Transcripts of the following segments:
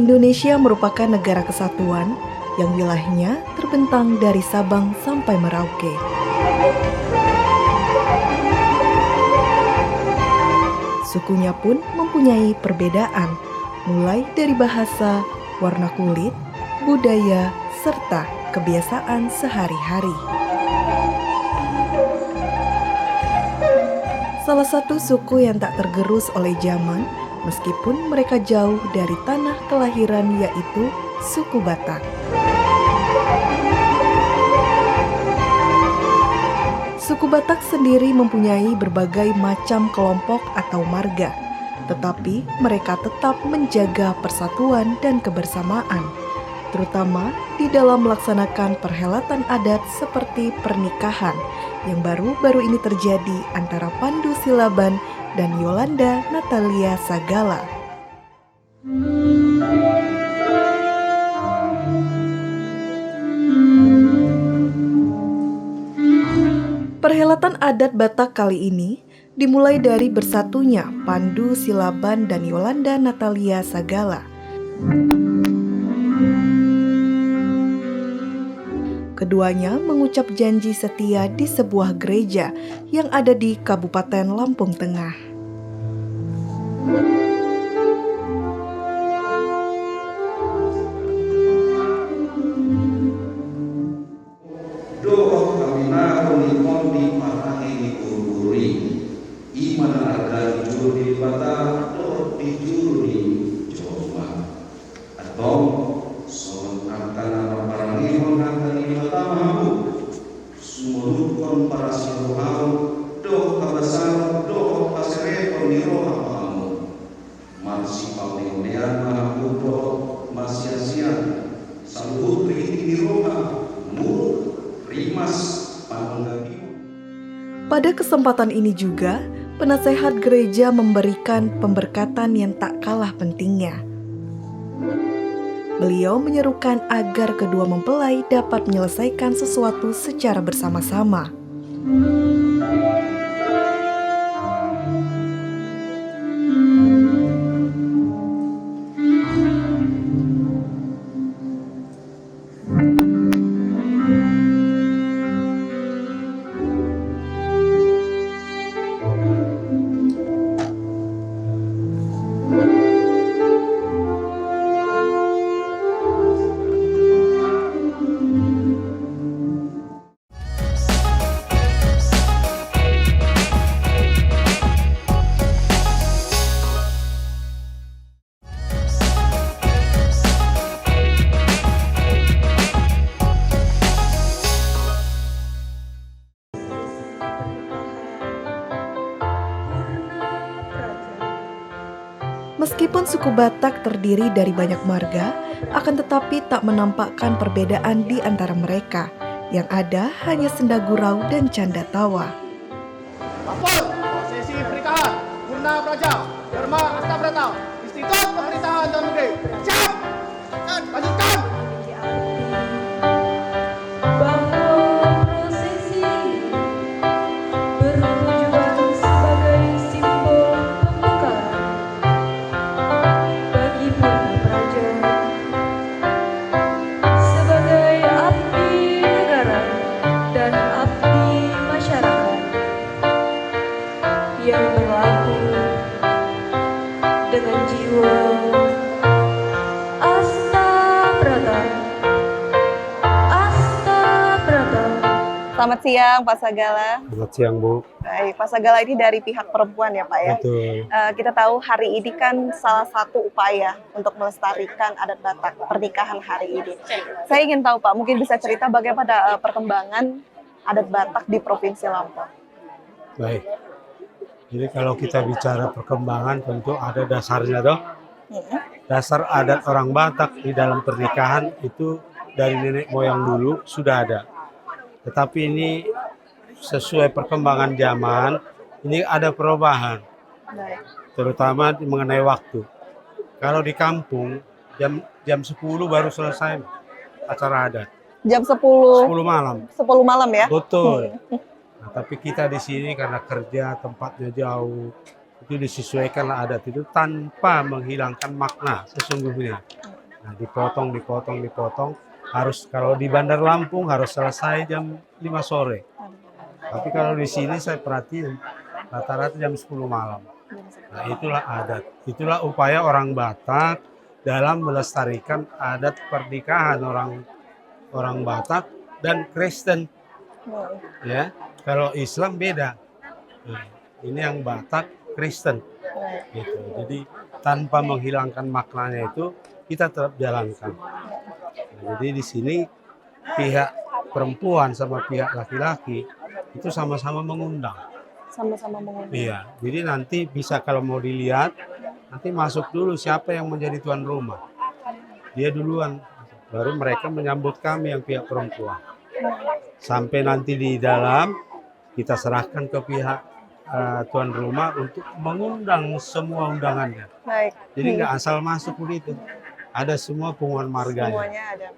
Indonesia merupakan negara kesatuan yang wilayahnya terbentang dari Sabang sampai Merauke. Sukunya pun mempunyai perbedaan, mulai dari bahasa, warna kulit, budaya, serta kebiasaan sehari-hari. Salah satu suku yang tak tergerus oleh zaman, meskipun mereka jauh dari tanah kelahiran, yaitu suku Batak. Suku Batak sendiri mempunyai berbagai macam kelompok atau marga, tetapi mereka tetap menjaga persatuan dan kebersamaan, terutama di dalam melaksanakan perhelatan adat seperti pernikahan yang baru-baru ini terjadi antara Pandu Silaban dan Yolanda Natalia Sagala. Perhelatan adat Batak kali ini dimulai dari bersatunya Pandu Silaban dan Yolanda Natalia Sagala. Keduanya mengucap janji setia di sebuah gereja yang ada di Kabupaten Lampung Tengah. Pada kesempatan ini juga, penasehat gereja memberikan pemberkatan yang tak kalah pentingnya. Beliau menyerukan agar kedua mempelai dapat menyelesaikan sesuatu secara bersama-sama. Meskipun suku Batak terdiri dari banyak marga, akan tetapi tak menampakkan perbedaan di antara mereka. Yang ada hanya senda gurau dan canda tawa. Lapor, prosesi pernikahan, Purna Praja, Dharma Astabrata, Institut Pemerintahan dan Negeri. Siap! Lanjutkan! Yang berlaku dengan jiwa Astabrata. Selamat siang Pak Sagala. Selamat siang Bu. Baik, Pak Sagala ini dari pihak perempuan ya Pak ya? Betul. Kita tahu hari ini kan salah satu upaya untuk melestarikan adat Batak, pernikahan hari ini. Saya ingin tahu Pak, mungkin bisa cerita bagaimana perkembangan adat Batak di Provinsi Lampung. Baik. Jadi kalau kita bicara perkembangan tentu ada dasarnya toh. Dasar adat orang Batak di dalam pernikahan itu dari nenek moyang dulu sudah ada. Tetapi ini sesuai perkembangan zaman, ini ada perubahan. Baik. Terutama mengenai waktu. Kalau di kampung jam 10 baru selesai acara adat. Jam 10 malam. 10 malam ya? Betul. Nah, tapi kita di sini karena kerja tempatnya jauh, itu disesuaikanlah adat itu tanpa menghilangkan makna sesungguhnya. Nah, dipotong. Harus kalau di Bandar Lampung harus selesai jam 5 sore. Tapi kalau di sini saya perhatiin rata-rata jam 10 malam. Nah, itulah adat. Itulah upaya orang Batak dalam melestarikan adat pernikahan orang Batak dan Kristen. Ya, kalau Islam beda. Nah, ini yang Batak Kristen. Gitu. Jadi tanpa menghilangkan maknanya itu kita tetap jalankan. Nah, jadi di sini pihak perempuan sama pihak laki-laki itu sama-sama mengundang. Sama-sama mengundang. Iya, jadi nanti bisa kalau mau dilihat, nanti masuk dulu siapa yang menjadi tuan rumah. Dia duluan, baru mereka menyambut kami yang pihak perempuan. Sampai nanti di dalam, kita serahkan ke pihak tuan rumah untuk mengundang semua undangannya. Baik. Jadi nggak asal masuk begitu. Ada semua pengumuman marganya. Semuanya ada.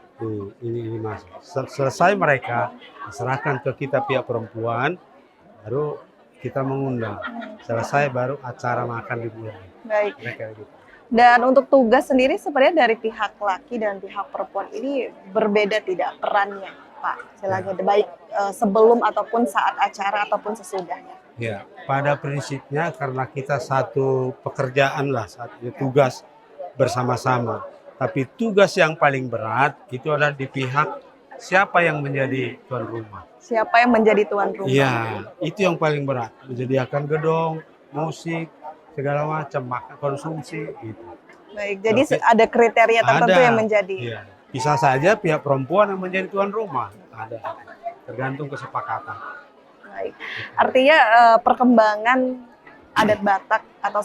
Ini masuk. Selesai mereka, diserahkan ke kita pihak perempuan, baru kita mengundang. Selesai baru acara makan dimulai. Baik. Mereka gitu. Dan untuk tugas sendiri sebenarnya dari pihak laki dan pihak perempuan ini berbeda tidak perannya, Pak? Silahkan baik sebelum ataupun saat acara ataupun sesudahnya. Ya, pada prinsipnya karena kita satu pekerjaan lah, satu tugas bersama-sama. Tapi tugas yang paling berat itu adalah di pihak siapa yang menjadi tuan rumah. Siapa yang menjadi tuan rumah? Iya, itu yang paling berat. Menyediakan gedung, musik, segala macam, makan konsumsi gitu. Baik, jadi Oke. ada kriteria tertentu Ada. yang menjadi. Iya. Bisa saja pihak perempuan yang menjadi tuan rumah. Ada. Tergantung kesepakatan. Baik. Artinya perkembangan adat Batak atau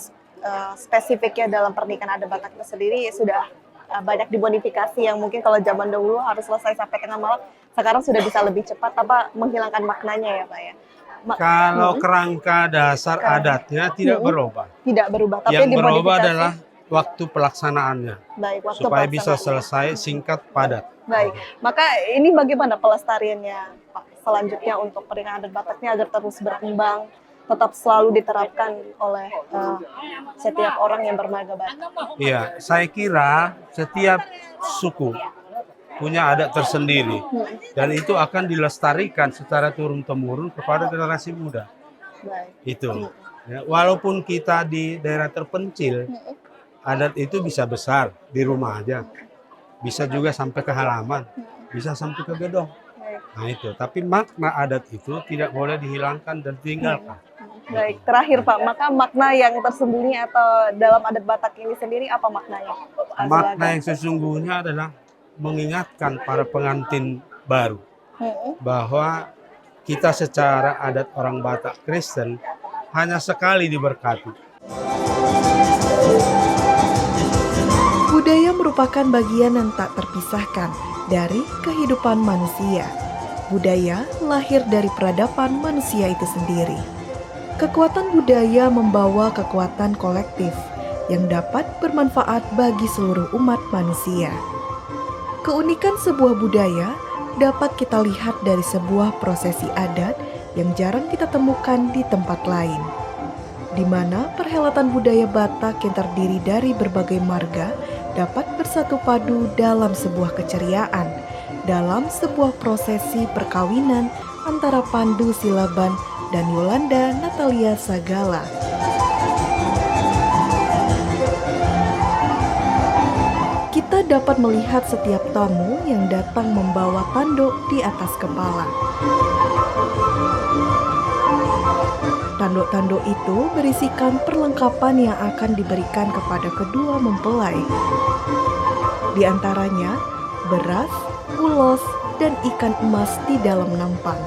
spesifiknya dalam pernikahan adat Batak itu sendiri sudah banyak dimodifikasi yang mungkin kalau zaman dahulu harus selesai sampai tengah malam, sekarang sudah bisa lebih cepat tanpa menghilangkan maknanya ya Pak ya. Kalau kerangka dasar adatnya tidak berubah. Tidak berubah, tapi Yang berubah dimodifikasi. adalah waktu pelaksanaannya. Baik, waktu Supaya bisa pelaksanaannya. selesai singkat padat. Baik, maka ini bagaimana pelestariannya Pak selanjutnya untuk pernikahan adat Bataknya agar terus berkembang, tetap selalu diterapkan oleh setiap orang yang bermarga Batak. Iya, saya kira setiap suku punya adat tersendiri dan itu akan dilestarikan secara turun-temurun kepada generasi muda. Baik. Itu. Ya, walaupun kita di daerah terpencil, adat itu bisa besar di rumah aja, bisa juga sampai ke halaman, bisa sampai ke gedung. Baik. Nah itu. Tapi makna adat itu tidak boleh dihilangkan dan ditinggalkan. Baik, terakhir Pak, maka makna yang tersembunyi atau dalam adat Batak ini sendiri apa maknanya? Makna yang sesungguhnya adalah mengingatkan para pengantin baru bahwa kita secara adat orang Batak Kristen hanya sekali diberkati. Budaya merupakan bagian yang tak terpisahkan dari kehidupan manusia. Budaya lahir dari peradaban manusia itu sendiri. Kekuatan budaya membawa kekuatan kolektif yang dapat bermanfaat bagi seluruh umat manusia. Keunikan sebuah budaya dapat kita lihat dari sebuah prosesi adat yang jarang kita temukan di tempat lain, di mana perhelatan budaya Batak yang terdiri dari berbagai marga dapat bersatu padu dalam sebuah keceriaan, dalam sebuah prosesi perkawinan antara Pandu Silaban dan Yolanda Natalia Sagala. Kita dapat melihat setiap tamu yang datang membawa tanduk di atas kepala. Tanduk-tanduk itu berisikan perlengkapan yang akan diberikan kepada kedua mempelai. Di antaranya beras, ulos, dan ikan emas di dalam nampan.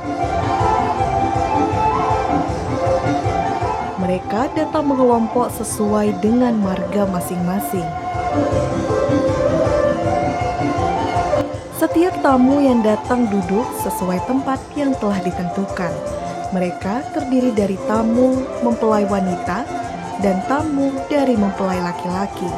Mereka datang mengelompok sesuai dengan marga masing-masing. Setiap tamu yang datang duduk sesuai tempat yang telah ditentukan. Mereka terdiri dari tamu mempelai wanita dan tamu dari mempelai laki-laki.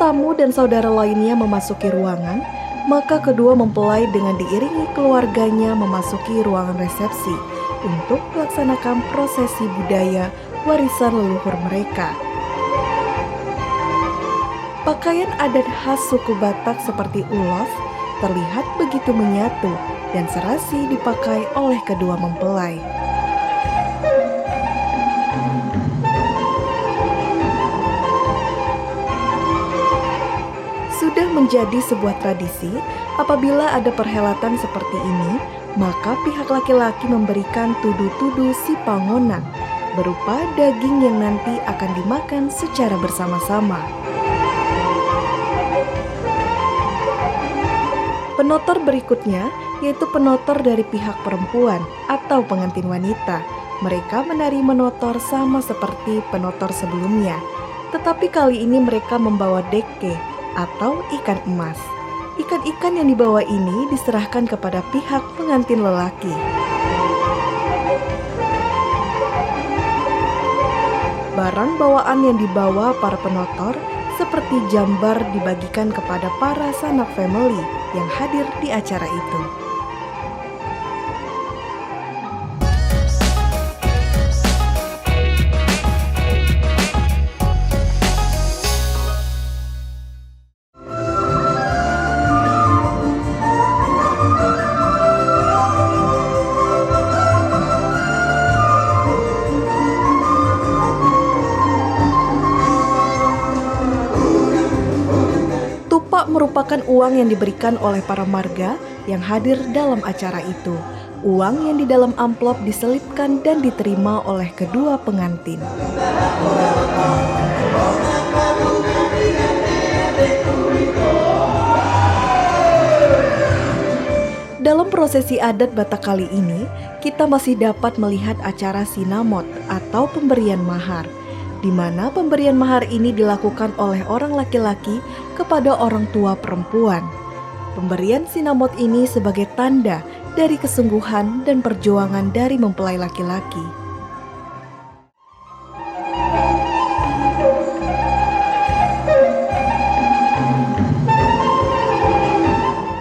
tamu dan saudara lainnya memasuki ruangan, maka kedua mempelai dengan diiringi keluarganya memasuki ruangan resepsi untuk melaksanakan prosesi budaya warisan leluhur mereka. Pakaian adat khas suku Batak seperti ulos terlihat begitu menyatu dan serasi dipakai oleh kedua mempelai. Sudah menjadi sebuah tradisi, apabila ada perhelatan seperti ini, maka pihak laki-laki memberikan tudu-tudu si pangonan, berupa daging yang nanti akan dimakan secara bersama-sama. Penotor berikutnya yaitu penotor dari pihak perempuan atau pengantin wanita. Mereka menari menotor sama seperti penotor sebelumnya, tetapi kali ini mereka membawa deke atau ikan emas. Ikan-ikan yang dibawa ini diserahkan kepada pihak pengantin lelaki. Barang bawaan yang dibawa para penotor seperti jambar dibagikan kepada para sanak family yang hadir di acara itu. Merupakan uang yang diberikan oleh para marga yang hadir dalam acara itu. Uang yang di dalam amplop diselipkan dan diterima oleh kedua pengantin. Dalam prosesi adat Batak kali ini, kita masih dapat melihat acara sinamot atau pemberian mahar, di mana pemberian mahar ini dilakukan oleh orang laki-laki kepada orang tua perempuan. Pemberian sinamot ini sebagai tanda dari kesungguhan dan perjuangan dari mempelai laki-laki.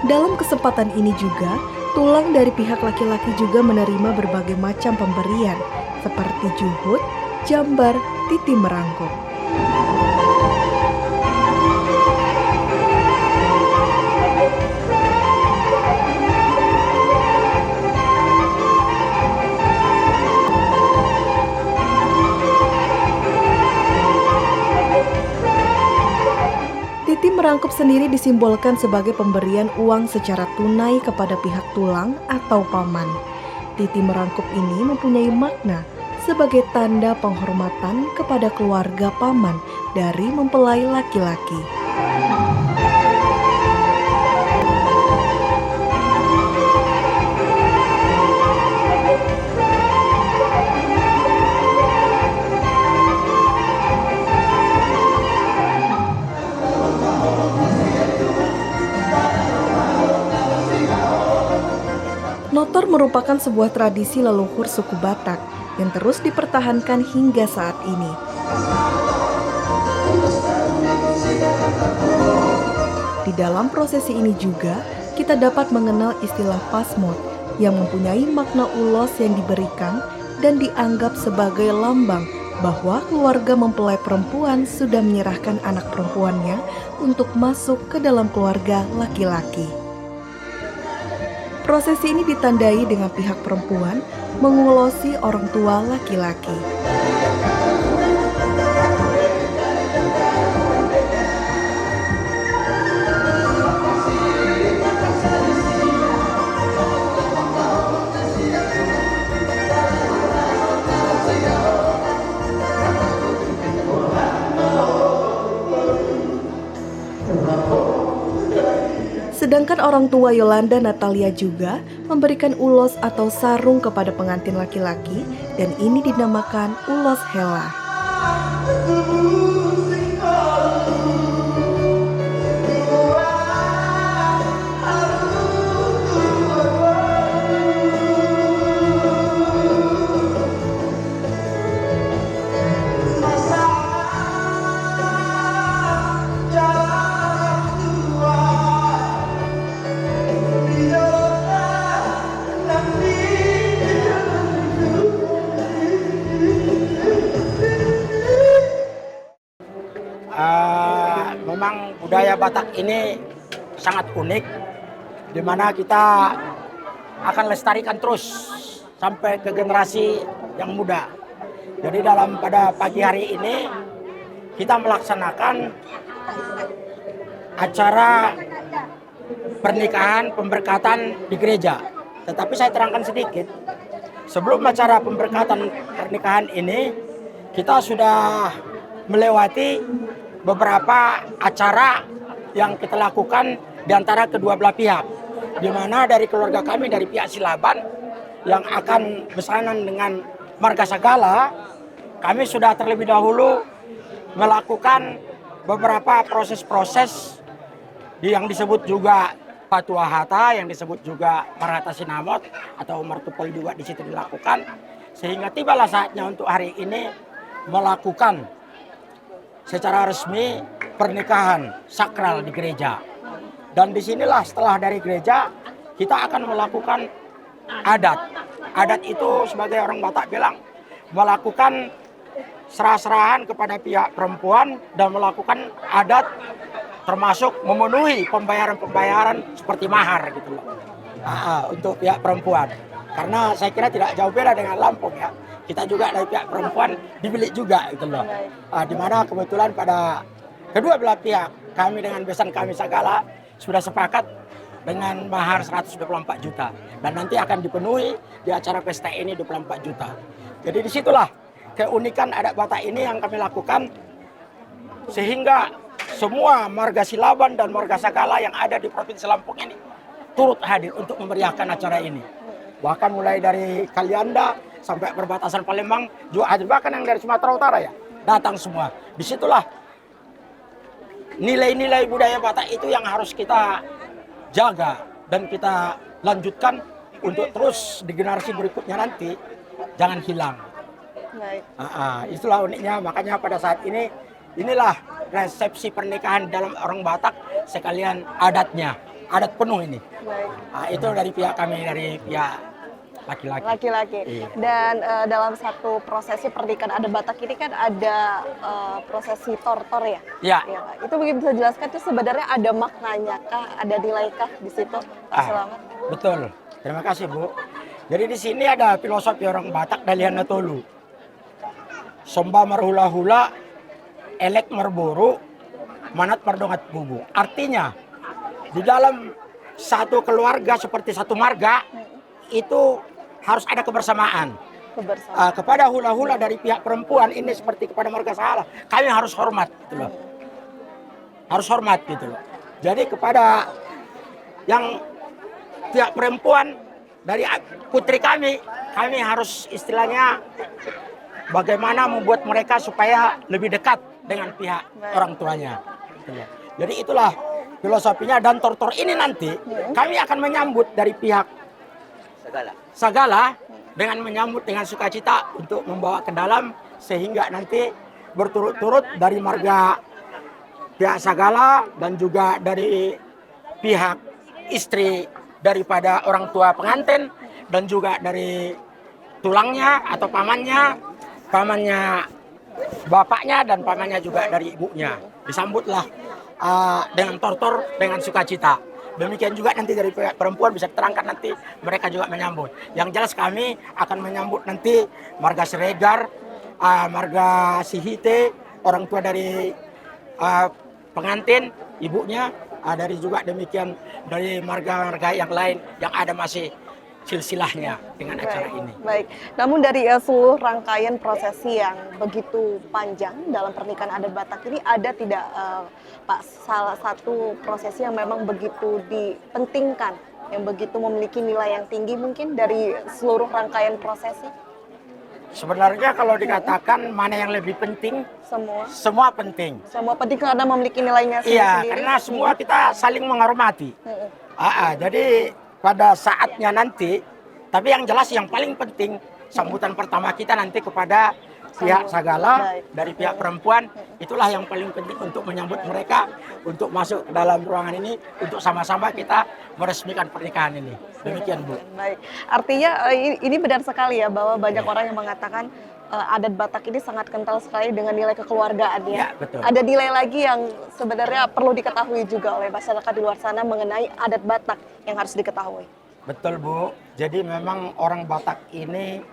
Dalam kesempatan ini juga, tulang dari pihak laki-laki juga menerima berbagai macam pemberian seperti juhud, jambar, titi merangkup. Titi merangkup sendiri disimbolkan sebagai pemberian uang secara tunai kepada pihak tulang atau paman. Titi merangkup ini mempunyai makna sebagai tanda penghormatan kepada keluarga paman dari mempelai laki-laki. Notor merupakan sebuah tradisi leluhur suku Batak yang terus dipertahankan hingga saat ini. Di dalam prosesi ini juga, kita dapat mengenal istilah pasmod yang mempunyai makna ulos yang diberikan dan dianggap sebagai lambang bahwa keluarga mempelai perempuan sudah menyerahkan anak perempuannya untuk masuk ke dalam keluarga laki-laki. Prosesi ini ditandai dengan pihak perempuan mengulosi orang tua laki-laki. Sedangkan orang tua Yolanda Natalia juga memberikan ulos atau sarung kepada pengantin laki-laki dan ini dinamakan ulos hela. memang budaya Batak ini sangat unik, di mana kita akan lestarikan terus sampai ke generasi yang muda. Jadi pada pagi hari ini kita melaksanakan acara pernikahan pemberkatan di gereja. Tetapi saya terangkan sedikit, sebelum acara pemberkatan pernikahan ini kita sudah melewati beberapa acara yang kita lakukan di antara kedua belah pihak, di mana dari keluarga kami dari pihak Silaban yang akan besanan dengan marga Sagala, kami sudah terlebih dahulu melakukan beberapa proses-proses yang disebut juga Patua Hata, yang disebut juga Marhata Sinamot atau Martupol juga di situ dilakukan, sehingga tibalah saatnya untuk hari ini melakukan secara resmi pernikahan sakral di gereja. Dan disinilah setelah dari gereja kita akan melakukan adat. Adat itu sebagai orang Batak bilang melakukan serah-serahan kepada pihak perempuan dan melakukan adat termasuk memenuhi pembayaran-pembayaran seperti mahar gitu loh. Untuk pihak perempuan. Karena saya kira tidak jauh beda dengan Lampung ya. Kita juga dari pihak perempuan dibilik juga gitu loh. Di mana kebetulan pada kedua belah pihak kami dengan besan kami Sagala sudah sepakat dengan mahar 124 juta. Dan nanti akan dipenuhi di acara pesta ini 24 juta. Jadi disitulah keunikan adat Batak ini yang kami lakukan, sehingga semua marga Silaban dan marga Sagala yang ada di Provinsi Lampung ini turut hadir untuk memeriahkan acara ini. Bahkan mulai dari Kalianda sampai perbatasan Palembang juga hadir, bahkan yang dari Sumatera Utara ya datang semua. Disitulah nilai-nilai budaya Batak itu yang harus kita jaga dan kita lanjutkan untuk terus di generasi berikutnya nanti jangan hilang. Baik. Itulah uniknya, makanya pada saat ini inilah resepsi pernikahan dalam orang Batak sekalian adatnya, adat penuh ini. Baik. Itu dari pihak kami, dari pihak laki-laki. Iya. Dan dalam satu prosesi pernikahan adat Batak ini kan ada prosesi tortor ya? Iya. Ya, Pak. Itu mungkin bisa jelaskan itu sebenarnya ada maknanya kah, ada nilai kah di situ, Pak Selamat? Betul. Terima kasih Bu. Jadi di sini ada filosofi orang Batak Daliana Tolu. Somba marhula-hula, elek merburu, manat merdongat bubu. Artinya di dalam satu keluarga seperti satu marga itu harus ada kebersamaan. Kepada hula-hula dari pihak perempuan ini seperti kepada marga Sagala, kami harus hormat gitu loh. Harus hormat gitu loh. Jadi kepada yang pihak perempuan dari putri kami harus istilahnya bagaimana membuat mereka supaya lebih dekat dengan pihak orang tuanya. Jadi itulah filosofinya, dan tortor ini nanti kami akan menyambut dari pihak Sagala dengan menyambut dengan sukacita untuk membawa ke dalam, sehingga nanti berturut-turut dari marga pihak Sagala dan juga dari pihak istri daripada orang tua pengantin dan juga dari tulangnya atau pamannya bapaknya dan pamannya juga dari ibunya. Disambutlah dengan tortor dengan sukacita. Demikian juga nanti dari pihak perempuan bisa terangkan nanti mereka juga menyambut. Yang jelas kami akan menyambut nanti marga Siregar, marga Sihite, orang tua dari pengantin, ibunya, dari juga demikian dari marga-marga yang lain yang ada masih silsilahnya dengan acara ini. Baik, namun dari seluruh rangkaian prosesi yang begitu panjang dalam pernikahan adat Batak ini, ada tidak Pak salah satu prosesi yang memang begitu dipentingkan, yang begitu memiliki nilai yang tinggi mungkin dari seluruh rangkaian prosesi? Sebenarnya kalau dikatakan mana yang lebih penting, semua penting. Semua penting karena memiliki nilainya sendiri. Iya, karena semua kita saling menghormati. Jadi pada saatnya nanti, tapi yang jelas yang paling penting sambutan pertama kita nanti kepada pihak Sagala dari pihak perempuan, itulah yang paling penting untuk menyambut mereka untuk masuk ke dalam ruangan ini untuk sama-sama kita meresmikan pernikahan ini. Demikian Bu. Baik, artinya ini benar sekali ya bahwa banyak orang yang mengatakan adat Batak ini sangat kental sekali dengan nilai kekeluargaan ya. Ya, betul. Ada nilai lagi yang sebenarnya perlu diketahui juga oleh masyarakat di luar sana mengenai adat Batak yang harus diketahui. Betul Bu, jadi memang orang Batak ini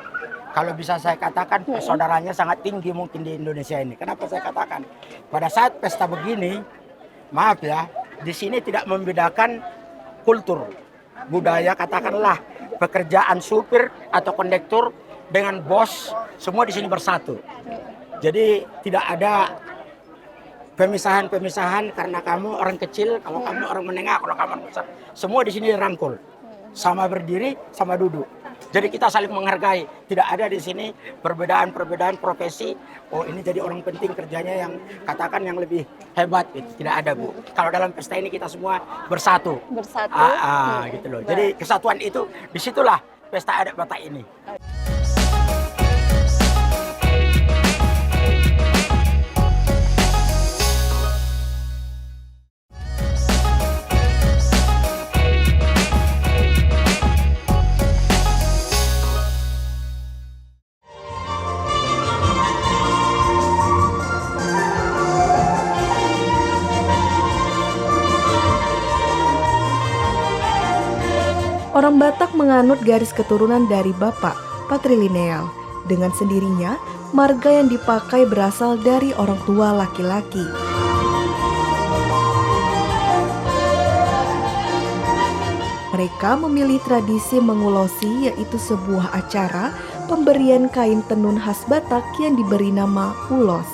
kalau bisa saya katakan persaudaranya sangat tinggi mungkin di Indonesia ini. Kenapa saya katakan? Pada saat pesta begini, maaf ya, di sini tidak membedakan kultur, budaya, katakanlah pekerjaan supir atau kondektur dengan bos, semua di sini bersatu. Jadi tidak ada pemisahan-pemisahan karena kamu orang kecil, kalau kamu orang menengah, kalau kamu orang besar. Semua di sini dirangkul. Sama berdiri, sama duduk. Jadi kita saling menghargai. Tidak ada di sini perbedaan-perbedaan profesi. Oh ini jadi orang penting kerjanya yang katakan yang lebih hebat. Tidak ada Bu. Kalau dalam pesta ini kita semua bersatu. Bersatu. Gitu loh. Jadi kesatuan itu disitulah pesta adat Batak ini. Orang Batak menganut garis keturunan dari bapak, patrilineal. Dengan sendirinya, marga yang dipakai berasal dari orang tua laki-laki. Mereka memilih tradisi mengulosi, yaitu sebuah acara pemberian kain tenun khas Batak yang diberi nama ulos.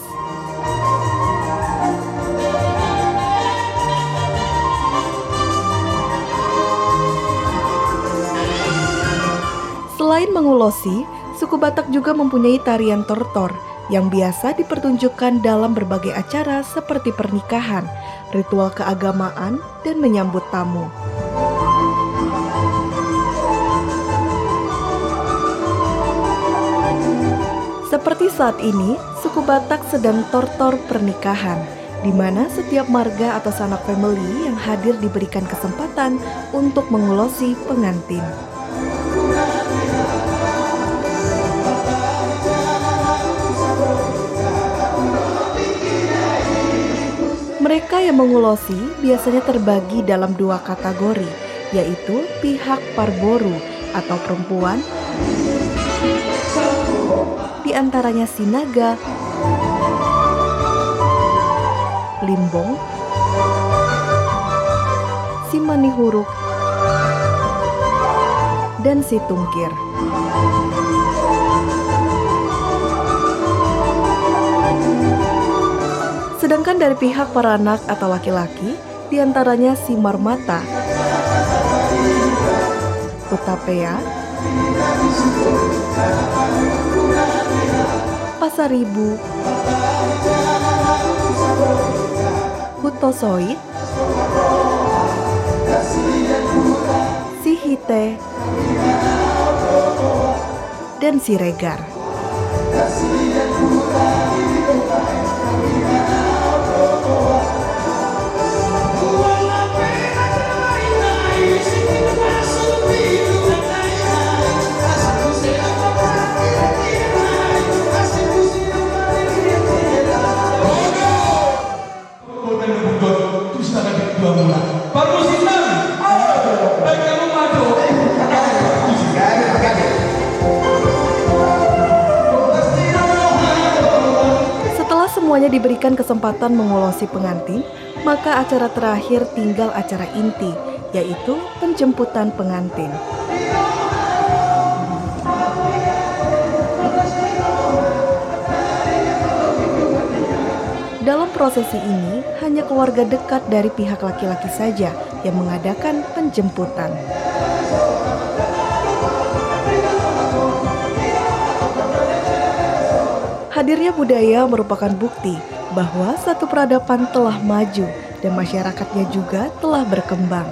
Selain mengulosi, suku Batak juga mempunyai tarian tortor yang biasa dipertunjukkan dalam berbagai acara seperti pernikahan, ritual keagamaan, dan menyambut tamu. Seperti saat ini, suku Batak sedang tortor pernikahan, di mana setiap marga atau sanak family yang hadir diberikan kesempatan untuk mengulosi pengantin. Mereka yang mengulosi biasanya terbagi dalam dua kategori, yaitu pihak parboru atau perempuan, di antaranya Sinaga, Limbong, Simanihuruk, dan Situngkir. Sedangkan dari pihak para anak atau laki-laki, diantaranya si Marmata, Utapea, Pasaribu, Hutosoit, Sihite, dan Siregar. Setelah semuanya diberikan kesempatan mengulosi pengantin, maka acara terakhir tinggal acara inti, yaitu penjemputan pengantin. Dalam prosesi ini, hanya keluarga dekat dari pihak laki-laki saja yang mengadakan penjemputan. Hadirnya budaya merupakan bukti bahwa satu peradaban telah maju dan masyarakatnya juga telah berkembang.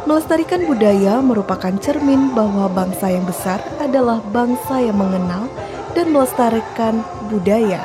Melestarikan budaya merupakan cermin bahwa bangsa yang besar adalah bangsa yang mengenal dan melestarikan budaya.